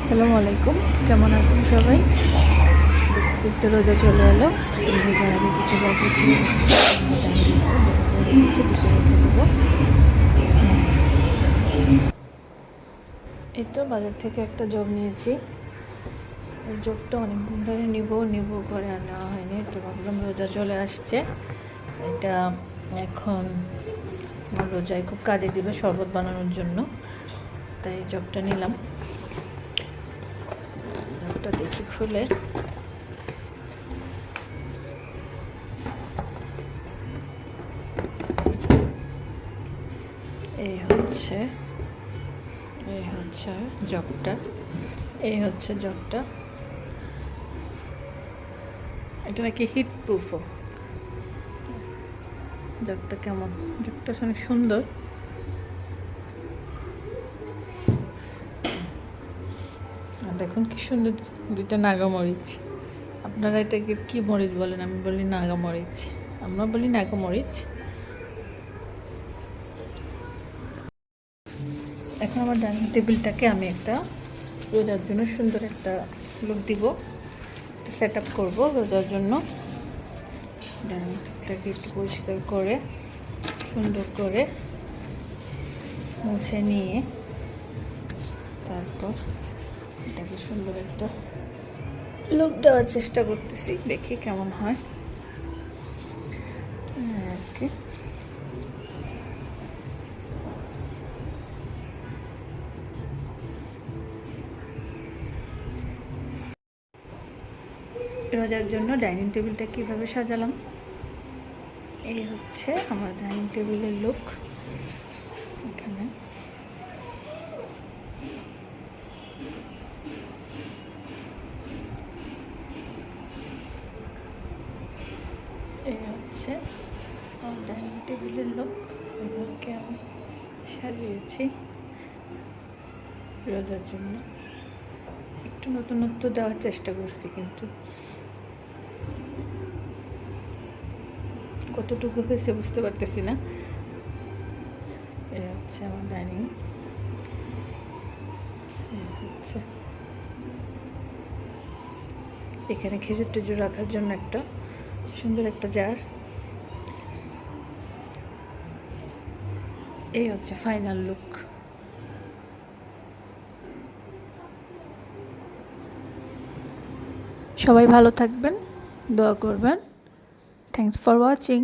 আসসালামু আলাইকুম, কেমন আছেন সবাই? দেখতে রোজা চলে এলো। রোজার আগে কিছু গল্প ছিল, এই তো বাজার থেকে একটা জগ নিয়েছি। এই জগটা অনেকদিন ধরে নিব করে আর নেওয়া হয়নি, তো ভাবলাম রোজা চলে আসছে, এটা এখন আমার রোজায় খুব কাজে দিবে শরবত বানানোর জন্য, তাই জগটা নিলাম। জগটা দেখি খুলে, এই হচ্ছে জগটা, এটা নাকি হিট প্রুফও। জগটা কেমন? জগটা অনেক সুন্দর। আর দেখুন কি সুন্দর দুইটা নাগামরিচ। আপনারা এটাকে কি মরিচ বলেন? আমি বলি নাগামরিচ, আমরা বলি নাগামরিচ। এখন আমার ডাইনিং টেবিলটাকে আমি একটা রোজার জন্য সুন্দর একটা লুক দিব, সেট আপ করবো রোজার জন্য। ডাইনিং টেবিলটাকে একটু পরিষ্কার করে সুন্দর করে মুছে নিয়ে তারপর এটাকে সুন্দর একটা লুক দেওয়ার চেষ্টা করতেছি, দেখি কেমন হয়। ওকে, রোজার জন্য ডাইনিং টেবিলটা কিভাবে সাজালাম, এই হচ্ছে আমার ডাইনিং টেবিলের লুক। এখানে এই হচ্ছে আমার ডাইনিং টেবিলের লুক। এগুলোকে আমি সাজিয়েছি রোজার জন্য, একটু নতুনত্ব দেওয়ার চেষ্টা করছি, কিন্তু কতটুকু হয়েছে বুঝতে পারতেছি না। এই হচ্ছে আমার ডাইনিং, হচ্ছে এখানে খেজুর টেজুর রাখার জন্য একটা সুন্দর একটা জার। এই হচ্ছে ফাইনাল লুক। সবাই ভালো থাকবেন, দোয়া করবেন। Thanks for watching.